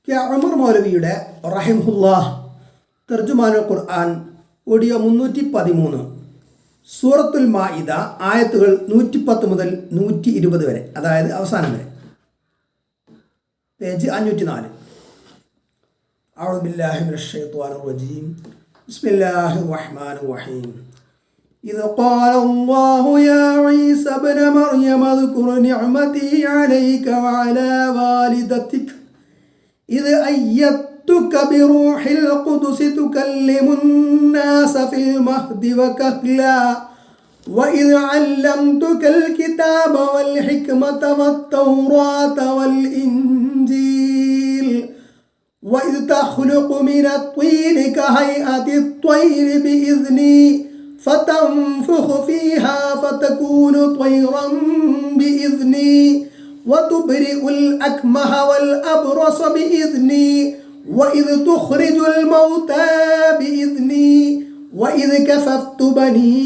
ഉമർ മൗലവിയുടെ റഹിമഹുല്ലാഹ് തർജുമാനുൽ ഖുർആൻ ഓഡിയോ 313 സൂറത്തുൽ മാഇദ ആയത്തുകൾ 110 മുതൽ 120 വരെ, അതായത് അവസാനം വരെ, പേജ് 504. അഊദു ബില്ലാഹി മിനശ് ശൈത്വാനിർ റജീം. ബിസ്മില്ലാഹിർ റഹ്മാനിർ റഹീം. إذ قال الله يا عيسى ابن مريم اذكر نعمتي عليك وعلى والدتك إذ أيدتك بروح القدس تكلم الناس في المهد وكهلا وإذ علمتك الكتاب والحكمة والتوراة والإنجيل وإذ تخلق من الطين كهيئة الطير بإذني فتنفخ فيها فتكون طيرا بإذني وتبرئ الأكمه والأبرص بإذني وإذ تخرج الموتى بإذني وإذ كففت بني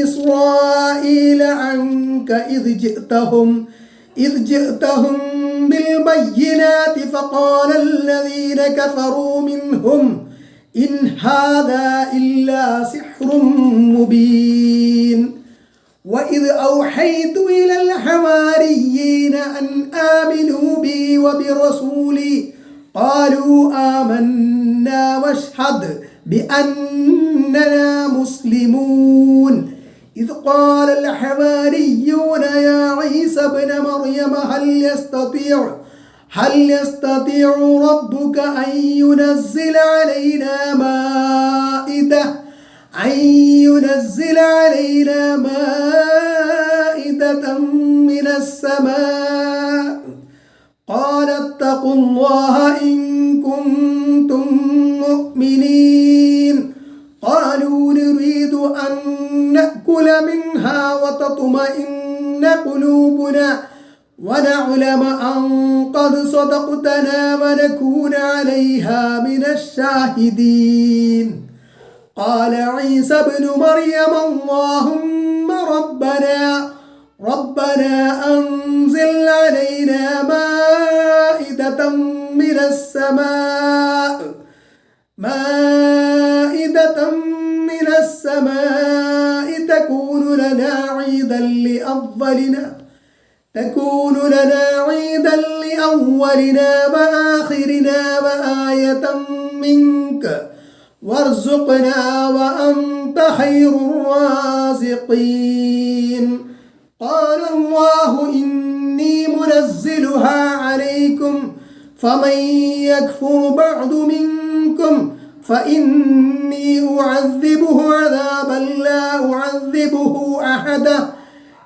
إسرائيل عنك إذ جئتهم بالبينات فقال الذين كفروا منهم إن هذا إلا سحر مبين وإذ أوحيت إلى الحواريين أن آمنوا بي وبرسولي قالوا آمنا واشهد بأننا مسلمون إذ قال الحواريون يا عيسى ابن مريم هل يستطيع ربك أن ينزل علينا مائدة من السماء قال اتقوا الله إن كنتم مؤمنين قالوا نريد أن نأكل منها وتطمئن قلوبنا ونعلم أن قد صدقتنا ونكون عليها من الشاهدين قال عيسى ابن مريم اللهم ربنا أنزل علينا مائدة من السماء تكون لنا عيدا لأولنا وآخرنا وآية منك وارزقنا وأنت خير الرازقين قال الله إني منزلها عليكم فمن يكفر بعد منكم فإني أعذبه عذابا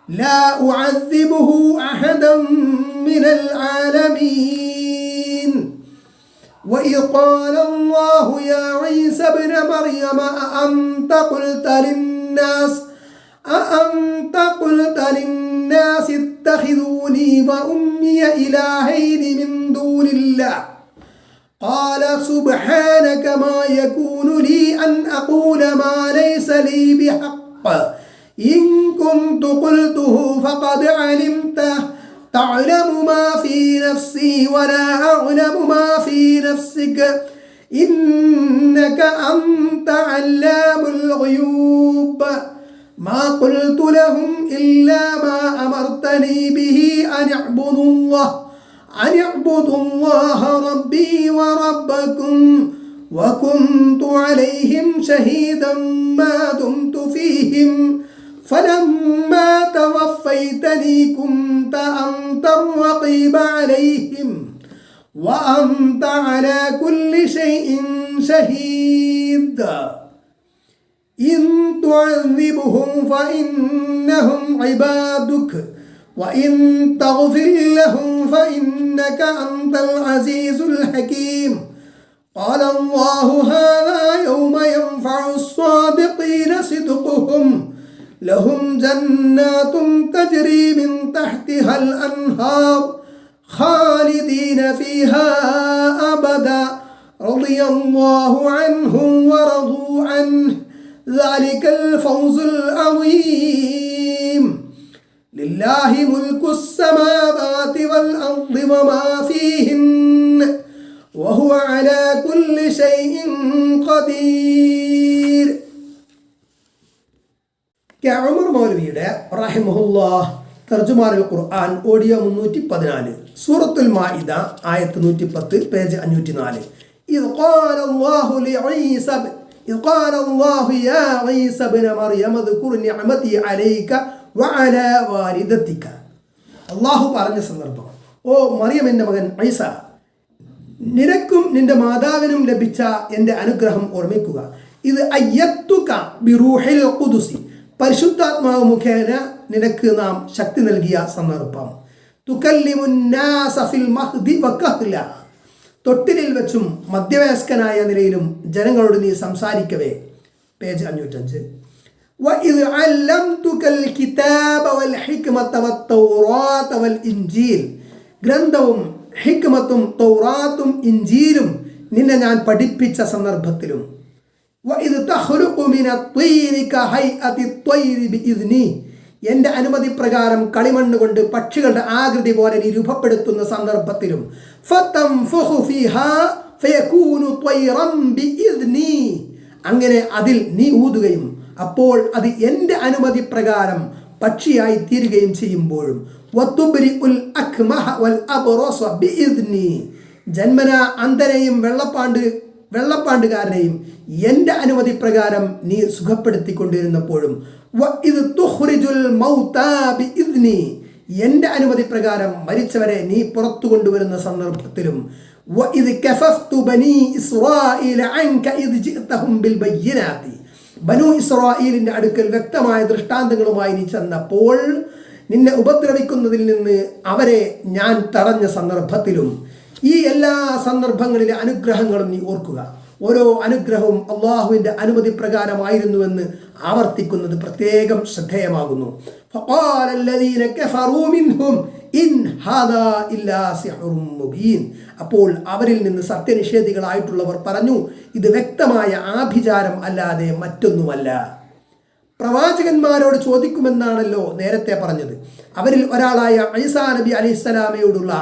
لا أعذبه أحدا من العالمين وإذ قال الله يا عيسى ابن مريم أأنت قلت للناس اتخذوني وأمي إلهين من دون الله قال سبحانك ما يكون لي أن أقول ما ليس لي بحق إن كنت قلته فقد علمته تعلم ما في نفسي ولا أعلم ما في نفسك إنك أنت علام الغيوب ما قلت لهم إلا ما أمرتني به أن اعبدوا الله ربي وربكم وكنت عليهم شهيدا ما دمت فيهم فلما توفيتني كنت أنت الرقيب عليهم وأنت على كل شيء شهيد إن تعذبهم فإنهم عبادك وإن تغفر لهم فإنك أنت العزيز الحكيم قال الله هذا يوم ينفع الصادقين صدقهم لهم جنات تجري من تحتها الأنهار خالدين فيها أبدا رضي الله عنهم ورضوا عنه ذلك الفوز العظيم لله ملك السماوات والأرض وما فيهن وهو وهو على كل شيء قدير. ഉമർ മൗലവിയുടെ റഹിമഹുല്ലാഹ് തർജുമാനുൽ ഖുർആൻ ഓഡിയോ 314 സൂറത്തുൽ മാഇദ ആയത്ത് 110 പേജ് 504. إذ قال الله لعيسى إذ قال الله يا عيسى ابن مريم اذكر نعمتي عليك وعلى والدتك. അള്ളാഹു പറഞ്ഞ സന്ദർഭം, ഓ മറിയമിൻ്റെ മകൻ ഈസ, നിനക്കും നിന്റെ മാതാവിനും ലഭിച്ച എൻ്റെ അനുഗ്രഹം ഓർമ്മിക്കുക. ഇത് അയ്യത്തുക ബിറൂഹിൽ ഖുദുസി, പരിശുദ്ധാത്മാവ് മുഖേന നിനക്ക് നാം ശക്തി നൽകിയ സന്ദർഭം. തുകല്ലിമുന്നാസ ഫിൽ മഹ്ദി വകഹ്ല, തൊട്ടിലിൽ വെച്ചും മധ്യവയസ്കനായ നിലയിലും ജനങ്ങളോട് നീ സംസാരിക്കവേ. പേജ് 505. وَإِذْ عَلَّمْتُكَ الْكِتَابَ وَالْحِكْمَةَ وَالتَّوْرَاةَ وَالْإِنْجِيلَ, ഗ്രന്ഥവും ഹിക്മത്തും തൗറാത്തും ഇൻജീലും നിന്നെ ഞാൻ പഠിപ്പിച്ച സന്ദർഭത്തിലും. وَإِذْ تَخْلُقُ مِنَ الطِّينِ كَهَيْئَةِ الطَّيْرِ بِإِذْنِي, എൻ്റെ അനുമതി പ്രകാരം കളിമണ്ണ് കൊണ്ട് പക്ഷികളുടെ ആകൃതി പോലെ നീ രൂപപ്പെടുത്തുന്ന സന്ദർഭത്തിലും. ഫതൻഫുഖു ഫീഹാ ഫയകൂനു ത്വയ്റൻ ബിഇദ്നി, അങ്ങനെ അതിൽ നീ ഊതുകയും അപ്പോൾ അത് എൻ്റെ അനുമതി പ്രകാരം പക്ഷിയായി തീരുകയും ചെയ്യുമ്പോഴും. വതുബ്രിഉൽ അക്മഹ വൽ അബ്റസ ബിഇദ്നി, ജന്മനാ അന്ധനെയും വെള്ളപ്പാണ്ടുകാരനെയും എൻ്റെ അനുമതി പ്രകാരം നീ സുഖപ്പെടുത്തിക്കൊണ്ടിരുന്നപ്പോഴും. വഇദ് തുഖ്രിജുൽ മൗതാ ബിഇദ്നി, എൻ്റെ അനുമതി പ്രകാരം മരിച്ചവരെ നീ പുറത്തു കൊണ്ടുവരുന്ന സന്ദർഭത്തിലും. വഇദ് കഫഫ്തു ബനീ ഇസ്രായീല അൻക ഇദ് ജിഅതഹും ബിൽ ബയ്യിനാതി, ബനൂ ഇസ്രായീലിൻ്റെ അടുക്കൽ വ്യക്തമായ ദൃഷ്ടാന്തങ്ങളുമായി നീ ചെന്നപ്പോൾ നിന്നെ ഉപദ്രവിക്കുന്നതിൽ നിന്ന് അവരെ ഞാൻ തടഞ്ഞ സന്ദർഭത്തിലും. ഈ എല്ലാ സന്ദർഭങ്ങളിലെ അനുഗ്രഹങ്ങളും നീ ഓർക്കുക. ഓരോ അനുഗ്രഹവും അള്ളാഹുവിൻ്റെ അനുമതി പ്രകാരമായിരുന്നുവെന്ന് ആവർത്തിക്കുന്നത് പ്രത്യേകം ശ്രദ്ധേയമാകുന്നു. فقال الذين كفروا منهم إن هذا إلا سحر مبين, അപ്പോൾ അവരിൽ നിന്ന് സത്യനിഷേധികളായിട്ടുള്ളവർ പറഞ്ഞു, ഇത് വ്യക്തമായ ആഭിചാരം അല്ലാതെ മറ്റൊന്നുമല്ല. പ്രവാചകന്മാരോട് ചോദിക്കുമെന്നാണല്ലോ നേരത്തെ പറഞ്ഞത്. അവരിൽ ഒരാളായ ഈസാ നബി അലൈഹിസ്സലാമയോടുള്ള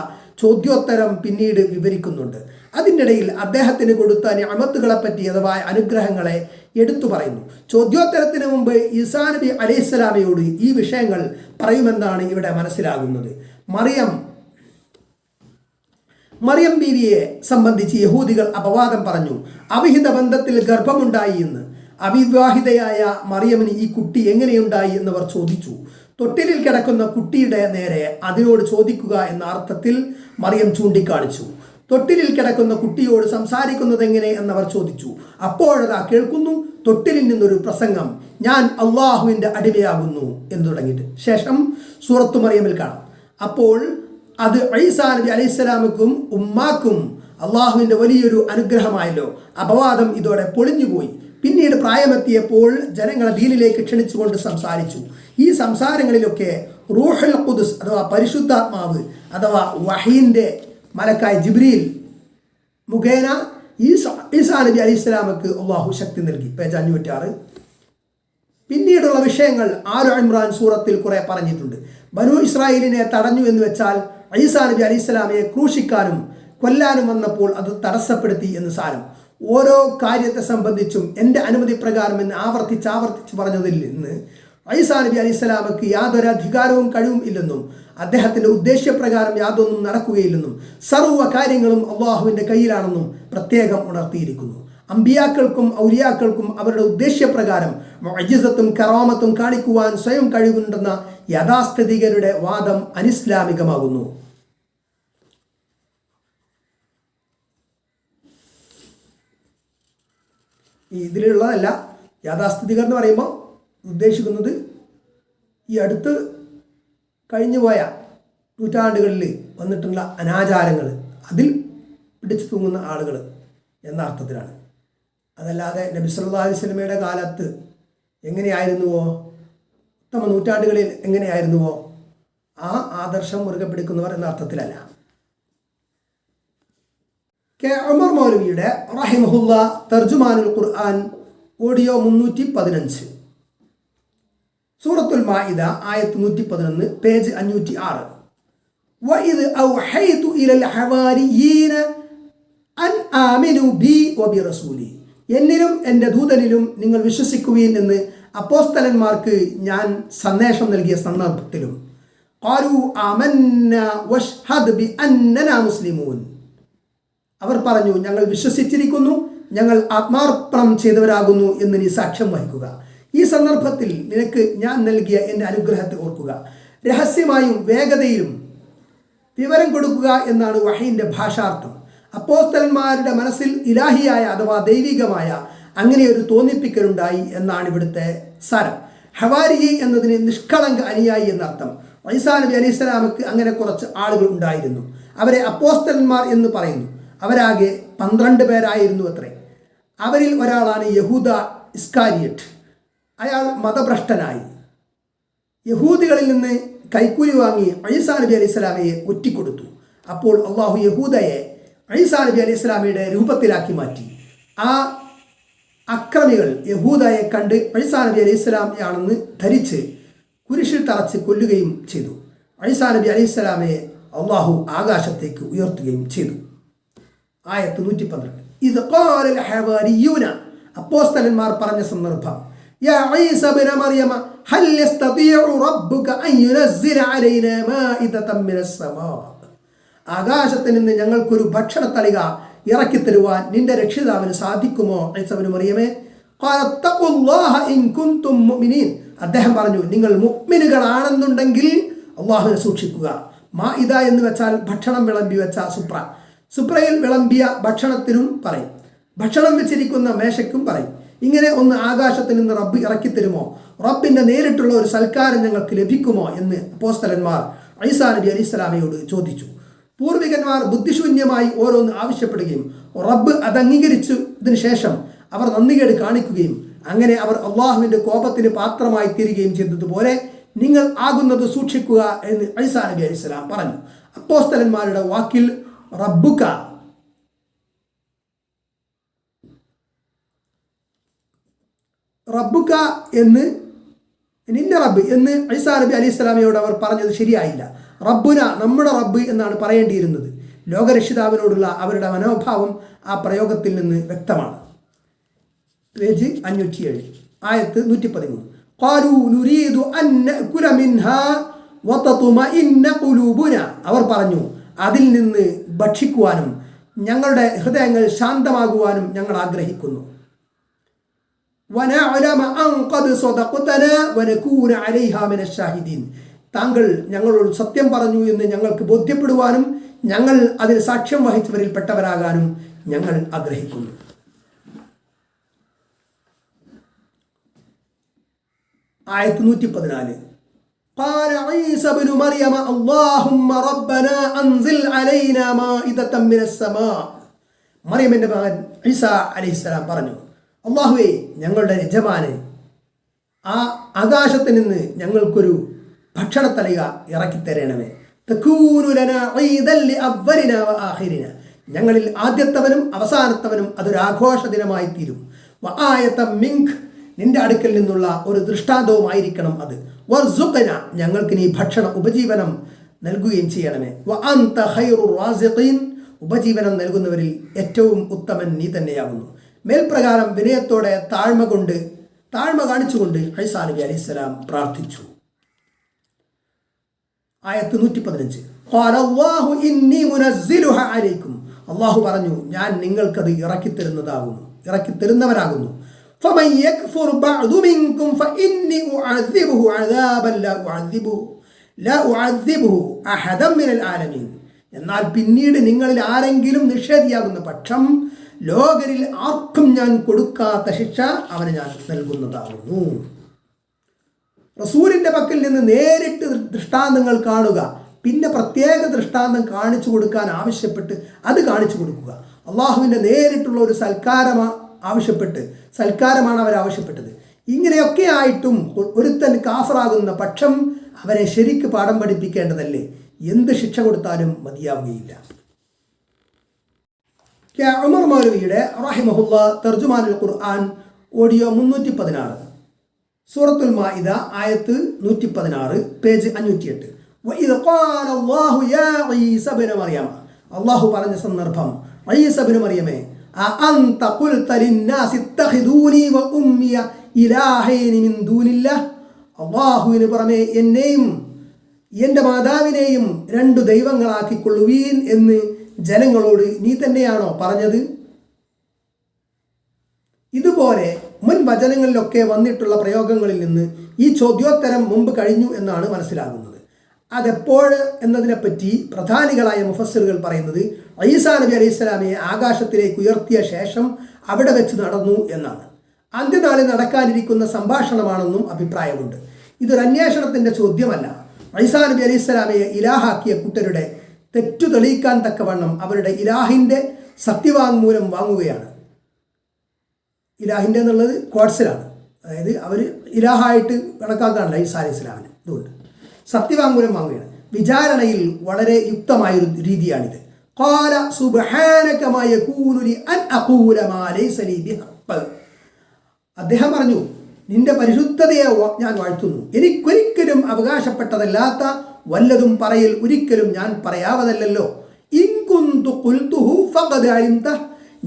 ചോദ്യോത്തരം പിന്നീട് വിവരിക്കുന്നുണ്ട്. അതിനിടയിൽ അദ്ദേഹത്തിന് കൊടുത്ത നിഅമത്തുകളെപ്പറ്റി അഥവാ അനുഗ്രഹങ്ങളെ എടുത്തു പറയുന്നു. ചോദ്യോത്തരത്തിന് മുമ്പ് ഈസാ നബി അലൈഹിസ്സലാമയോട് ഈ വിഷയങ്ങൾ പറയുമെന്നാണ് ഇവിടെ മനസ്സിലാകുന്നത്. മറിയം ബീവിയെ സംബന്ധിച്ച് യഹൂദികൾ അപവാദം പറഞ്ഞു. അവിഹിത ബന്ധത്തിൽ ഗർഭമുണ്ടായി എന്ന്. അവിവാഹിതയായ മറിയമിന് ഈ കുട്ടി എങ്ങനെയുണ്ടായി എന്നവർ ചോദിച്ചു. തൊട്ടിലിൽ കിടക്കുന്ന കുട്ടിയുടെ നേരെ അതിനോട് ചോദിക്കുക എന്ന അർത്ഥത്തിൽ മറിയം ചൂണ്ടിക്കാണിച്ചു. തൊട്ടിലിൽ കിടക്കുന്ന കുട്ടിയോട് സംസാരിക്കുന്നത് എങ്ങനെ എന്നവർ ചോദിച്ചു. അപ്പോഴതാ കേൾക്കുന്നു തൊട്ടിലിൽ നിന്നൊരു പ്രസംഗം, ഞാൻ അള്ളാഹുവിൻ്റെ അടിമയാകുന്നു എന്ന് തുടങ്ങിയിട്ട്. ശേഷം സൂറത്തു മറിയമിൽ കാണാം. അപ്പോൾ അത് ഈസാ നബി അലൈഹിസ്സലാമക്കും ഉമ്മാക്കും അള്ളാഹുവിൻ്റെ വലിയൊരു അനുഗ്രഹമായല്ലോ. അപവാദം ഇതോടെ പൊളിഞ്ഞുപോയി. പിന്നീട് പ്രായമെത്തിയപ്പോൾ ജനങ്ങളെ ദീനിലേക്ക് ക്ഷണിച്ചുകൊണ്ട് സംസാരിച്ചു. ഈ സംസാരങ്ങളിലൊക്കെ റൂഹുൽ ഖുദുസ് അഥവാ പരിശുദ്ധാത്മാവ് അഥവാ വഹീൻ്റെ മലക്കായ ജിബ്രീൽ മുഖേന ഈസാ നബി അലൈഹിസ്സലാമക്ക് അള്ളാഹു ശക്തി നൽകി. പേജ് 506. പിന്നീടുള്ള വിഷയങ്ങൾ ആലു ഇമ്രാൻ സൂറത്തിൽ കുറെ പറഞ്ഞിട്ടുണ്ട്. ബനൂ ഇസ്രായേലിനെ തടഞ്ഞു എന്ന് വെച്ചാൽ ഈസാ നബി അലൈഹിസ്സലാമയെ ക്രൂശിക്കാനും കൊല്ലാനും വന്നപ്പോൾ അത് തടസ്സപ്പെടുത്തി എന്ന് സാരം. ഓരോ കാര്യത്തെ സംബന്ധിച്ചും എൻ്റെ അനുമതി പ്രകാരം എന്ന് ആവർത്തിച്ച് പറഞ്ഞതിൽ നിന്ന് ഈസാ നബി അലൈഹിസ്സലാമക്ക് യാതൊരു അധികാരവും കഴിവും ഇല്ലെന്നും അദ്ദേഹത്തിൻ്റെ ഉദ്ദേശ്യപ്രകാരം യാതൊന്നും നടക്കുകയില്ലെന്നും സർവ്വ കാര്യങ്ങളും അള്ളാഹുവിൻ്റെ കയ്യിലാണെന്നും പ്രത്യേകം ഉണർത്തിയിരിക്കുന്നു. അമ്പിയാക്കൾക്കും ഔലിയാക്കൾക്കും അവരുടെ ഉദ്ദേശ്യപ്രകാരം മുഅ്ജിസത്തും കറാമത്തും കാണിക്കുവാൻ സ്വയം കഴിവുണ്ടെന്ന യാഥാസ്ഥിതികരുടെ വാദം അനിസ്ലാമികമാകുന്നു. ഇതിലുള്ളതല്ല. യാഥാസ്ഥിതികർ എന്ന് പറയുമ്പോൾ ഉദ്ദേശിക്കുന്നത് ഈ അടുത്ത് കഴിഞ്ഞുപോയ നൂറ്റാണ്ടുകളിൽ വന്നിട്ടുള്ള അനാചാരങ്ങൾ, അതിൽ പിടിച്ചു തൂങ്ങുന്ന ആളുകൾ എന്ന അർത്ഥത്തിലാണ്. അതല്ലാതെ നബി സല്ലല്ലാഹു അലൈഹി വസല്ലമയുടെ കാലത്ത് എങ്ങനെയായിരുന്നുവോ, ഉത്തമ നൂറ്റാണ്ടുകളിൽ എങ്ങനെയായിരുന്നുവോ ആ ആദർശം മുറുകെ പിടിക്കുന്നവർ എന്ന അർത്ഥത്തിലല്ല. ഉമർ മൗലവിയുടെ റഹിമഹുല്ലാ തർജുമാനുൽ ഖുർആൻ ഓഡിയോ 315 സൂറത്തുൽ മാഇദ ആയത്ത് 111 പേജ് 506. وَإِذْ أَوْحَيْتُ إِلَى الْحَوَارِيِّينَ أَنْ ആമിനു ബി വബി റസൂലി, എന്നിലും എൻ്റെ ദൂതനിലും നിങ്ങൾ വിശ്വസിക്കുകയും എന്ന് അപ്പോസ്തലന്മാർക്ക് ഞാൻ സന്ദേശം നൽകിയ സന്ദർഭത്തിലും ഖാലു ആമന്നാ വഷ്ഹദ് ബിഅന്നനാ മുസ്ലിമൂൻ, അവർ പറഞ്ഞു ഞങ്ങൾ വിശ്വസിച്ചിരിക്കുന്നു, ഞങ്ങൾ ആത്മാർപ്പണം ചെയ്തവരാകുന്നു എന്ന് നീ സാക്ഷ്യം വഹിക്കുക. ഈ സന്ദർഭത്തിൽ നിനക്ക് ഞാൻ നൽകിയ എൻ്റെ അനുഗ്രഹത്തെ ഓർക്കുക. രഹസ്യമായും വേഗതയിലും വിവരം കൊടുക്കുക എന്നാണ് വഹീൻ്റെ ഭാഷാർത്ഥം. അപ്പോസ്തലന്മാരുടെ മനസ്സിൽ ഇലാഹിയായ അഥവാ ദൈവികമായ അങ്ങനെ ഒരു തോന്നിപ്പിക്കലുണ്ടായി എന്നാണ് ഇവിടുത്തെ സാരം. ഹവാരി എന്നതിന് നിഷ്കളങ്ക അനുയായി എന്നർത്ഥം. ഈസാ നബി അലൈഹി സ്വലാമക്ക് അങ്ങനെ കുറച്ച് ആളുകൾ ഉണ്ടായിരുന്നു. അവരെ അപ്പോസ്തലന്മാർ എന്ന് പറയുന്നു. അവരാകെ 12 പേരായിരുന്നു അത്രേ. അവരിൽ ഒരാളാണ് യഹൂദ ഇസ്കാരിയറ്റ്. അയാൾ മതഭ്രഷ്ടനായി യഹൂദികളിൽ നിന്ന് കൈക്കൂലി വാങ്ങി ഈസാ നബി അലൈഹി സ്വലാമയെ ഒറ്റിക്കൊടുത്തു. അപ്പോൾ അള്ളാഹു യഹൂദയെ ഈസാ നബി അലൈഹി സ്വലാമയുടെ രൂപത്തിലാക്കി മാറ്റി. ആ അക്രമികൾ യഹൂദയെ കണ്ട് ഈസാ നബി അലൈഹി സ്വലാമയാണെന്ന് ധരിച്ച് കുരിശിൽ തറച്ച് കൊല്ലുകയും ചെയ്തു. ഈസാ നബി അലൈഹി സ്വലാമയെ അള്ളാഹു ആകാശത്തേക്ക് ഉയർത്തുകയും ചെയ്തു. ആയത്ത് 112. ഇത് ഖാലൽ ഹവാരിയൂന, അപ്പോസ്തലന്മാർ പറഞ്ഞ സന്ദർഭം, യാ ഈസ ഇബ്ന മറിയമ ഹൽ യസ്തതിഉ റബ്ബുക അൻ യുനസ്സില അലൈനാ മാഇദതൻ മിനസ് സമാ, ആകാശത്തിൽ നിന്ന് ഞങ്ങൾക്കൊരു ഭക്ഷണത്തളിക ഇറക്കിത്തരുവാൻ നിന്റെ രക്ഷിതാവിന് സാധിക്കുമോ ഈസ ഇബ്നു മറിയമേ? ഖാല തഖുല്ലാഹ ഇൻ കുൻതും മുഅ്മിനീൻ, അദ്ദേഹം പറഞ്ഞു നിങ്ങൾ മുഅ്മിനുകളാണെന്നുണ്ടെങ്കിൽ അല്ലാഹുവിനെ സൂക്ഷിക്കുക. മാഇദ എന്ന് വെച്ചാൽ ഭക്ഷണം വിളമ്പി വെച്ച സുപ്ര. സുപ്രയിൽ വിളമ്പിയ ഭക്ഷണത്തിനും പറയും, ഭക്ഷണം വെച്ചിരിക്കുന്ന മേശയ്ക്കും പറയും. ഇങ്ങനെ ഒന്ന് ആകാശത്തിൽ നിന്ന് റബ്ബ് ഇറക്കിത്തരുമോ, റബ്ബിൻ്റെ നേരിട്ടുള്ള ഒരു സൽക്കാരം ഞങ്ങൾക്ക് ലഭിക്കുമോ എന്ന് അപ്പോസ്തലന്മാർ ഈസാ നബി അലൈഹി സ്വലാമയോട് ചോദിച്ചു. പൂർവികന്മാർ ബുദ്ധിശൂന്യമായി ഓരോന്ന് ആവശ്യപ്പെടുകയും റബ്ബ് അത് അംഗീകരിച്ചതിന് ശേഷം അവർ നന്ദികേട് കാണിക്കുകയും അങ്ങനെ അവർ അള്ളാഹുവിൻ്റെ കോപത്തിന് പാത്രമായി തീരുകയും ചെയ്തതുപോലെ നിങ്ങൾ ആകുന്നത് സൂക്ഷിക്കുക എന്ന് ഈസാ നബി അലൈഹി സ്വലാം പറഞ്ഞു. അപ്പോസ്തലന്മാരുടെ വാക്കിൽ റബ്ബുക റബ്ബുക എന്ന് നിന്റെ റബ്ബ് എന്ന് ഈസാ നബി അലൈഹി സ്വലാമയോട് അവർ പറഞ്ഞത് ശരിയായില്ല. റബ്ബുന, നമ്മുടെ റബ്ബ് എന്നാണ് പറയേണ്ടിയിരുന്നത്. ലോകരക്ഷിതാവിനോടുള്ള അവരുടെ മനോഭാവം ആ പ്രയോഗത്തിൽ നിന്ന് വ്യക്തമാണ്. പേജ് 507, ആയത്ത് 113. ഖാലൂ നുരീദു അൻ നഅകുല മിൻഹാ വതത്മഇന്ന ഖുലൂബുന, അവർ പറഞ്ഞു അതിൽ നിന്ന് ഭക്ഷിക്കുവാനും ഞങ്ങളുടെ ഹൃദയങ്ങൾ ശാന്തമാകുവാനും ഞങ്ങൾ ആഗ്രഹിക്കുന്നു. വനഅലമ അൻ ഖദ് സദഖതനാ വനകൂന അലൈഹാ മിനശ് ഷാഹിദീൻ, താങ്കൾ ഞങ്ങളോട് സത്യം പറഞ്ഞു എന്ന് ഞങ്ങൾക്ക് ബോധ്യപ്പെടുവാനും ഞങ്ങൾ അതിന് സാക്ഷ്യം വഹിച്ചവരിൽ പെട്ടവരാകാനും ഞങ്ങൾ ആഗ്രഹിക്കുന്നു. ആയത്ത് 114. قال عيسى ابن مريم اللهم ربنا أنزل علينا مائدة من السماء, മറിയമിന്റെ മകൻ ഈസ അലൈഹിസ്സലാം പറഞ്ഞു, അല്ലാഹുവേ ഞങ്ങളുടെ യജമാനെ, ആ ആകാശത്തിൽ നിന്ന് ഞങ്ങൾക്കൊരു ഭക്ഷണത്തളിക ഇറക്കിത്തരണമേ. തകൂനു ലനാ ഈദൻ ലിഅവ്വലിനാ വആഖിരിന, ഞങ്ങളിൽ ആദ്യത്തവനും അവസാനത്തവനും അതൊരു ആഘോഷ ദിനമായി തീരും. വആയതം മിൻക്, നിന്റെ അടുക്കൽ നിന്നുള്ള ഒരു ദൃഷ്ടാന്തവുമായിരിക്കണം അത്. വർസുഖന, ഞങ്ങൾക്ക് നീ ഭക്ഷണ ഉപജീവനം നൽകുകയും ചെയ്യണമേ. വഅൻത ഖൈറുർ റാസിഖീൻ, ഉപജീവനം നൽകുന്നവരിൽ ഏറ്റവും ഉത്തമൻ നീ തന്നെയാകുന്നു. മേൽപ്രകാരം വിനയത്തോടെ താഴ്മ കാണിച്ചുകൊണ്ട് ഈസാ നബി അലൈഹിസ്സലാം പ്രാർത്ഥിച്ചു. ആയത്ത് 115. ഖാലല്ലാഹു ഇന്നി മുനസ്സിലുഹാ അലൈക്കും, അല്ലാഹു പറഞ്ഞു ഞാൻ നിങ്ങൾക്കത് ഇറക്കിത്തരുന്നവനാകുന്നു. فمن يكفر بعض منكم فإني أعذبه عذابا لا أعذبه أحدا من العالمين, എന്നാൽ പിന്നീട് നിങ്ങളിൽ ആരെങ്കിലും നിഷേധിയാകുന്ന പക്ഷം ലോകരിൽ ആർക്കും ഞാൻ കൊടുക്കാത്ത ശിക്ഷ അവന് ഞാൻ നൽകുന്നതാകുന്നു. റസൂലിൻ്റെ പക്കൽ നിന്ന് നേരിട്ട് ദൃഷ്ടാന്തങ്ങൾ കാണുക, പിന്നെ പ്രത്യേക ദൃഷ്ടാന്തം കാണിച്ചു കൊടുക്കാൻ ആവശ്യപ്പെട്ട് അത് കാണിച്ചു കൊടുക്കുക. അള്ളാഹുവിൻ്റെ നേരിട്ടുള്ള ഒരു സൽക്കാരമാണ് അവരാവശ്യപ്പെട്ടത്. ഇങ്ങനെയൊക്കെ ആയിട്ടും ഒരുത്തൻ കാഫറാകുന്ന പക്ഷം അവനെ ശരിക്ക് പാഠം പഠിപ്പിക്കേണ്ടതല്ലേ? എന്ത് ശിക്ഷ കൊടുത്താലും മതിയാവുകയില്ല. ഉമർ മൗലവിയുടെ റഹിമഹുല്ലാ തർജുമാനുൽ ഖുർആൻ ഓഡിയോ 316, സൂറത്തുൽ മാഇദ ആയത്ത് 116, പേജ് 508. വഇദ് ഖാല അല്ലാഹു യാ ഈസ ഇബ്ന മറിയമ, അല്ലാഹു പറഞ്ഞ സന്ദർഭം ഈസ ഇബ്നു മറിയമേ അഅന്ത ഖുൽത ലിന്നാസി ഇത്തഖിദൂനി വ ഉമ്മിയ ഇലാഹൈനി മിൻ ദൂനില്ലാഹ്, അല്ലാഹുവിന് പുറമെ എന്നെയും എൻ്റെ മാതാവിനെയും രണ്ടു ദൈവങ്ങളാക്കിക്കൊള്ളുവീൻ എന്ന് ജനങ്ങളോട് നീ തന്നെയാണോ പറഞ്ഞത്? ഇതുപോലെ മുൻ വചനങ്ങളിലൊക്കെ വന്നിട്ടുള്ള പ്രയോഗങ്ങളിൽ നിന്ന് ഈ ചോദ്യോത്തരം മുമ്പ് കഴിഞ്ഞു എന്നാണ് മനസ്സിലാകുന്നത്. അതെപ്പോൾ എന്നതിനെപ്പറ്റി പ്രധാനികളായ മുഫസ്സിറുകൾ പറയുന്നത് ഈസാ നബി അലൈഹി സ്വലാമയെ ആകാശത്തിലേക്ക് ഉയർത്തിയ ശേഷം അവിടെ വെച്ച് നടന്നു എന്നാണ്. അന്ത്യനാളിൽ നടക്കാനിരിക്കുന്ന സംഭാഷണമാണെന്നും അഭിപ്രായമുണ്ട്. ഇതൊരു അന്വേഷണത്തിൻ്റെ ചോദ്യമല്ല. ഈസാ നബി അലൈഹി സ്വലാമയെ ഇലാഹാക്കിയ കൂട്ടരുടെ തെറ്റു തെളിയിക്കാൻ തക്കവണ്ണം അവരുടെ ഇലാഹിൻ്റെ സത്യവാങ്മൂലം വാങ്ങുകയാണ്. ഇലാഹിൻ്റെ എന്നുള്ളത് കോഡ്സിലാണ്, അതായത് അവർ ഇലാഹായിട്ട് കണക്കാക്കാനല്ല ഈസാ അലൈഹി സ്വലാമിന്. അതുകൊണ്ട് സത്യവാങ്മൂലം വാങ്ങുകയാണ്. വിചാരണയിൽ വളരെ യുക്തമായൊരു രീതിയാണിത്. ഖാല സുബ്ഹാനക മാ യകൂനു ലി അൻ അഖൂല മാ ലൈസ ലീ ബിഹഖ്. അദ്ദേഹം പറഞ്ഞു, നിന്റെ പരിശുദ്ധതയെ ഞാൻ വാഴ്ത്തുന്നു. എനിക്കൊരിക്കലും അവകാശപ്പെട്ടതല്ലാത്ത വല്ലതും പറയൽ ഒരിക്കലും ഞാൻ പറയാവതല്ലോ. ഇൻ കുന്തു ഖുൽതുഹു ഫഖദ് അലിംത,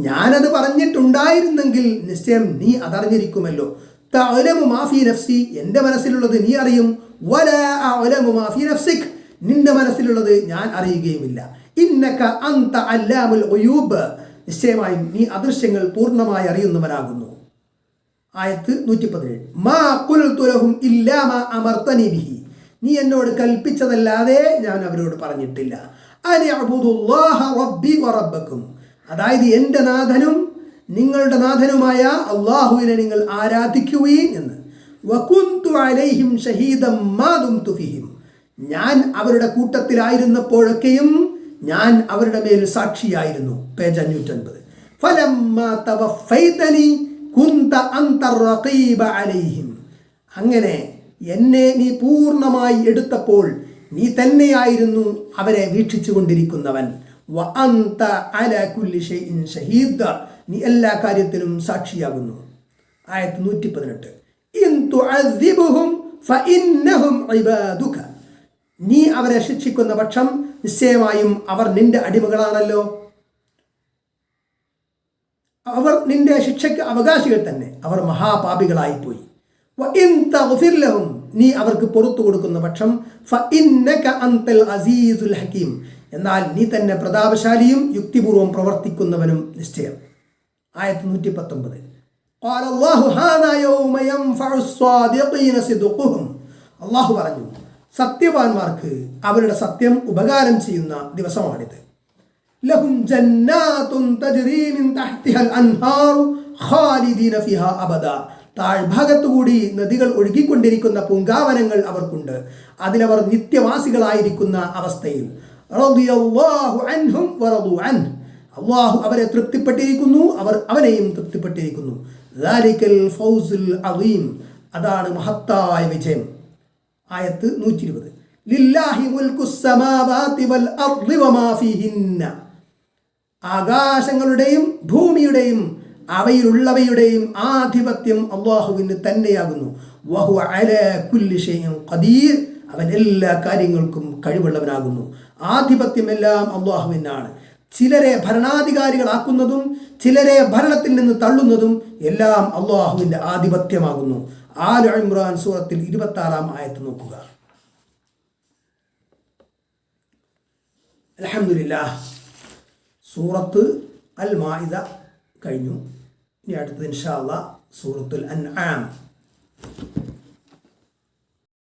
ഞാനത് പറഞ്ഞിട്ടുണ്ടായിരുന്നെങ്കിൽ നിശ്ചയം നീ അതറിഞ്ഞിരിക്കുമല്ലോ. തഅലമു മാ ഫീ നഫ്സി, എൻ്റെ മനസ്സിലുള്ളത് നീ അറിയും. വലാ അഅലമു മാ ഫീ നഫ്സിക്, നിന്റെ മനസ്സിലുള്ളത് ഞാൻ അറിയുകയുമില്ല. ഇന്നക അൻത അല്ലാമുൽ ഗുയൂബ്, നിശ്ചയമായും നീ അദൃശ്യങ്ങൾ പൂർണ്ണമായി അറിയുന്നവനാകുന്നു. ആയത്ത് 117. മാ ഖുൽതു ലഹും ഇല്ലാ മാ അമർതനി ബിഹി, നീ എന്നോട് കൽപ്പിച്ചതല്ലാതെ ഞാൻ അവരോട് പറഞ്ഞിട്ടില്ല. അനി അബ്ദുല്ലാഹ റബ്ബി വ റബ്ബക്കും, അതായത് എൻ്റെ നാഥനും നിങ്ങളുടെ നാഥനുമായ അല്ലാഹുവിനെ നിങ്ങൾ ആരാധിക്കുകയും എന്ന്. വകുന്തു അലൈഹിം ഷഹീദം മാ ദുംതു ഫീഹിം, ഞാൻ അവരുടെ കൂട്ടത്തിലായിരുന്നപ്പോഴൊക്കെയും ഞാൻ അവരുടെ മേൽ സാക്ഷിയായിരുന്നു. പേജ് 550. ഫലമ്മാ തവഫൈതനി കുന്ത അൻത റഖീബ അലൈഹിം, അങ്ങനെ എന്നെ നീ പൂർണ്ണമായി എടുത്തപ്പോൾ നീ തന്നെയായിരുന്നു അവരെ വീക്ഷിച്ചു കൊണ്ടിരിക്കുന്നവൻ. വ അൻത അലാ കുല്ലി ഷൈഇൻ ഷഹീദ്, നീ എല്ലാ കാര്യത്തിലും സാക്ഷിയാകുന്നു. ആയത്ത് 118. ഇൻ തുഅസിബുഹും ഫഇന്നഹും ഇബാദുക, നീ അവരെ ശിക്ഷിക്കുന്ന പക്ഷം നിശ്ചയമായും അവർ നിന്റെ അടിമകളാണല്ലോ. അവർ നിന്റെ ശിക്ഷയ്ക്ക് അവകാശികൾ തന്നെ, അവർ മഹാപാപികളായിപ്പോയി. വഇൻ തഗ്ഫിർ ലഹും, നീ അവർക്ക് പുറത്തു കൊടുക്കുന്ന പക്ഷം ഫഇന്നക അൻതൽ അസീസുൽ ഹകീം, എന്നാൽ നീ തന്നെ പ്രതാപശാലിയും യുക്തിപൂർവം പ്രവർത്തിക്കുന്നവനും നിശ്ചയം. ആയത്ത് 119. ഖാല അല്ലാഹു ഹാദാ യൗമ യൻഫഉ സ്വാദിഖീന സിദ്ഖുഹും, അല്ലാഹു പറഞ്ഞു, സത്യവാന്മാർക്ക് അവരുടെ സത്യം ഉപകാരം ചെയ്യുന്ന ദിവസമാണിത്. ലഹും ജന്നാത്തുൻ തജ്രീ മിൻ തഹ്തിഹൽ അൻഹാറു ഖാലിദീന ഫിഹാ അബദ, താഴ്ഭാഗത്തുകൂടി നദികൾ ഒഴുകിക്കൊണ്ടിരിക്കുന്ന പൂങ്കാവനങ്ങൾ അവർക്കുണ്ട്, അതിലവർ നിത്യവാസികളായിരിക്കുന്ന അവസ്ഥയിൽ. റളിയല്ലാഹു അൻഹും വറദു അൻഹു, അല്ലാഹു അവരെ തൃപ്തിപ്പെട്ടിരിക്കുന്നു, അവർ അവനെയും തൃപ്തിപ്പെട്ടിരിക്കുന്നു. ദാലികൽ ഫൗസുൽ അദീം, അതാണ് മഹത്തായ വിജയം. ആയത്ത് 120. ലില്ലാഹി മുൽക്കുസ് സമാവാതി വൽ അർളി വമാ ഫീഹിന്ന, ആകാശങ്ങളുടെയും ഭൂമിയുടെയും അവയിലുള്ളവയുടെയും ആധിപത്യം അല്ലാഹുവിന് തന്നെയാകുന്നു. വഹുവ അലാ കുല്ലി ഷൈഇൻ ഖദീർ, അവൻ എല്ലാ കാര്യങ്ങൾക്കും കഴിവുള്ളവനാകുന്നു. ആധിപത്യം എല്ലാം അല്ലാഹുവിനാണ്. ചിലരെ ഭരണാധികാരികളാക്കുന്നതും ചിലരെ ഭരണത്തിൽ നിന്ന് തള്ളുന്നതും എല്ലാം അല്ലാഹുവിൻ്റെ ആധിപത്യമാകുന്നു. ആൽ ഇമ്രാൻ സൂറത്തിൽ 26-ാം ആയത്ത് നോക്കുക. അൽഹംദുലില്ലാഹ്, സൂറത്ത് അൽ മാഇദ കഴിഞ്ഞു. ഇനി അടുത്തത് ഇൻഷാ അല്ലാഹ് സൂറത്തുൽ അൻആം.